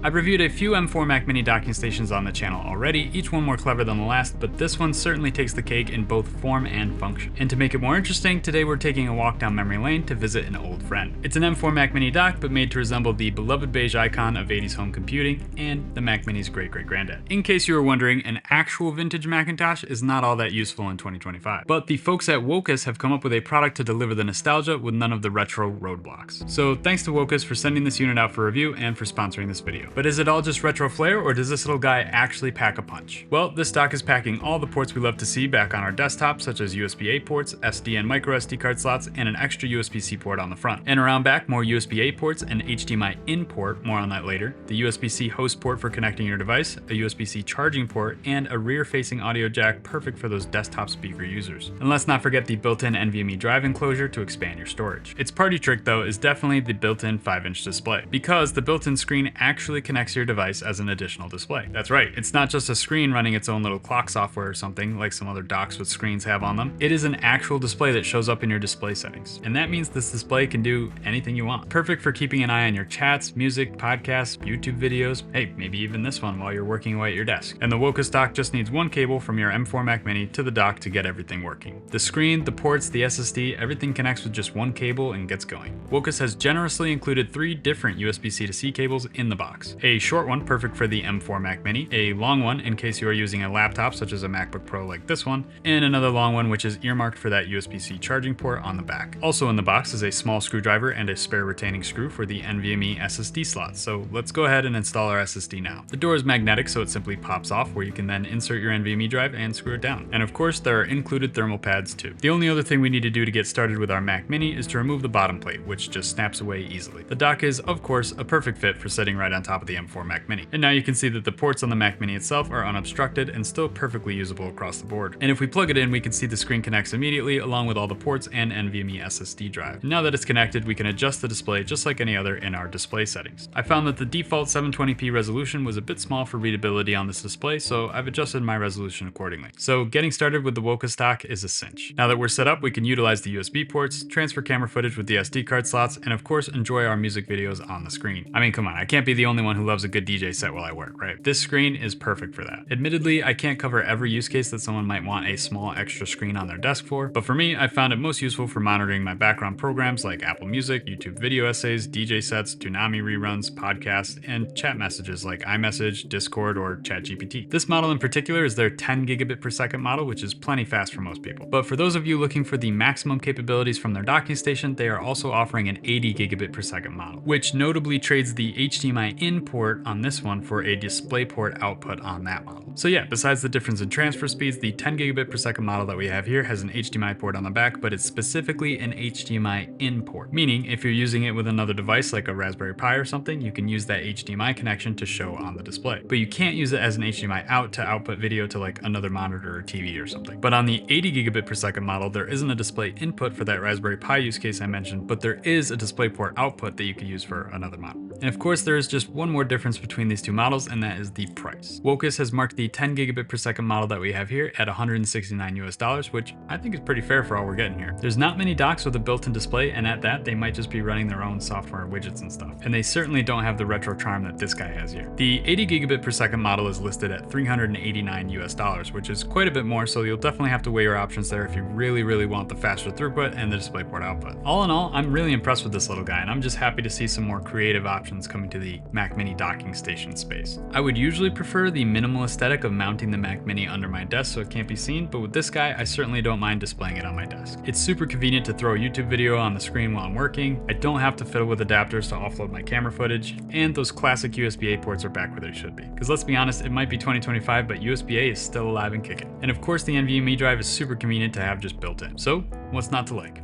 I've reviewed a few M4 Mac Mini docking stations on the channel already, each one more clever than the last, but this one certainly takes the cake in both form and function. And to make it more interesting, today we're taking a walk down memory lane to visit an old friend. It's an M4 Mac Mini dock, but made to resemble the beloved beige icon of 80s home computing and the Mac Mini's great-great-granddad. In case you were wondering, an actual vintage Macintosh is not all that useful in 2025. But the folks at Wokyis have come up with a product to deliver the nostalgia with none of the retro roadblocks. So thanks to Wokyis for sending this unit out for review and for sponsoring this video. But is it all just retro flair, or does this little guy actually pack a punch? Well, this dock is packing all the ports we love to see back on our desktop, such as USB-A ports, SD and micro SD card slots, and an extra USB-C port on the front. And around back, more USB-A ports, an HDMI in port, more on that later, the USB-C host port for connecting your device, a USB-C charging port, and a rear-facing audio jack perfect for those desktop speaker users. And let's not forget the built-in NVMe drive enclosure to expand your storage. Its party trick though is definitely the built-in 5-inch display, because the built-in screen actually connects your device as an additional display. That's right, it's not just a screen running its own little clock software or something like some other docks with screens have on them. It is an actual display that shows up in your display settings. And that means this display can do anything you want. Perfect for keeping an eye on your chats, music, podcasts, YouTube videos, hey, maybe even this one while you're working away at your desk. And the Wokyis dock just needs one cable from your M4 Mac Mini to the dock to get everything working. The screen, the ports, the SSD, everything connects with just one cable and gets going. Wokyis has generously included 3 different USB-C to C cables in the box. A short one perfect for the M4 Mac Mini, a long one in case you are using a laptop such as a MacBook Pro like this one, and another long one which is earmarked for that USB-C charging port on the back. Also in the box is a small screwdriver and a spare retaining screw for the NVMe SSD slot, so let's go ahead and install our SSD now. The door is magnetic, so it simply pops off, where you can then insert your NVMe drive and screw it down. And of course there are included thermal pads too. The only other thing we need to do to get started with our Mac Mini is to remove the bottom plate, which just snaps away easily. The dock is of course a perfect fit for sitting right on top of the M4 Mac Mini. And now you can see that the ports on the Mac Mini itself are unobstructed and still perfectly usable across the board. And if we plug it in, we can see the screen connects immediately along with all the ports and NVMe SSD drive. And now that it's connected, we can adjust the display just like any other in our display settings. I found that the default 720p resolution was a bit small for readability on this display, so I've adjusted my resolution accordingly. So getting started with the Wokyis dock is a cinch. Now that we're set up, we can utilize the USB ports, transfer camera footage with the SD card slots, and of course enjoy our music videos on the screen. I mean, come on, I can't be the only one who loves a good DJ set while I work, right? This screen is perfect for that. Admittedly, I can't cover every use case that someone might want a small extra screen on their desk for, but for me, I found it most useful for monitoring my background programs like Apple Music, YouTube video essays, DJ sets, Toonami reruns, podcasts, and chat messages like iMessage, Discord, or ChatGPT. This model in particular is their 10 gigabit per second model, which is plenty fast for most people. But for those of you looking for the maximum capabilities from their docking station, they are also offering an 80 gigabit per second model, which notably trades the HDMI in port on this one for a DisplayPort output on that model. So yeah, besides the difference in transfer speeds, the 10 gigabit per second model that we have here has an HDMI port on the back, but it's specifically an HDMI in port, meaning if you're using it with another device like a Raspberry Pi or something, you can use that HDMI connection to show on the display. But you can't use it as an HDMI out to output video to like another monitor or TV or something. But on the 80 gigabit per second model, there isn't a display input for that Raspberry Pi use case I mentioned, but there is a DisplayPort output that you can use for another model. And of course, there is just one more difference between these two models, and that is the price. Wokyis has marked the 10 gigabit per second model that we have here at $169 US, which I think is pretty fair for all we're getting here. There's not many docks with a built-in display, and at that, they might just be running their own software widgets and stuff. And they certainly don't have the retro charm that this guy has here. The 80 gigabit per second model is listed at $389 US, which is quite a bit more, so you'll definitely have to weigh your options there if you really want the faster throughput and the DisplayPort output. All in all, I'm really impressed with this little guy, and I'm just happy to see some more creative options coming to the Mac Mini docking station space. I would usually prefer the minimal aesthetic of mounting the Mac Mini under my desk so it can't be seen, but with this guy, I certainly don't mind displaying it on my desk. It's super convenient to throw a YouTube video on the screen while I'm working. I don't have to fiddle with adapters to offload my camera footage, and those classic USB-A ports are back where they should be. Because let's be honest, it might be 2025, but USB-A is still alive and kicking. And of course, the NVMe drive is super convenient to have just built in. So what's not to like?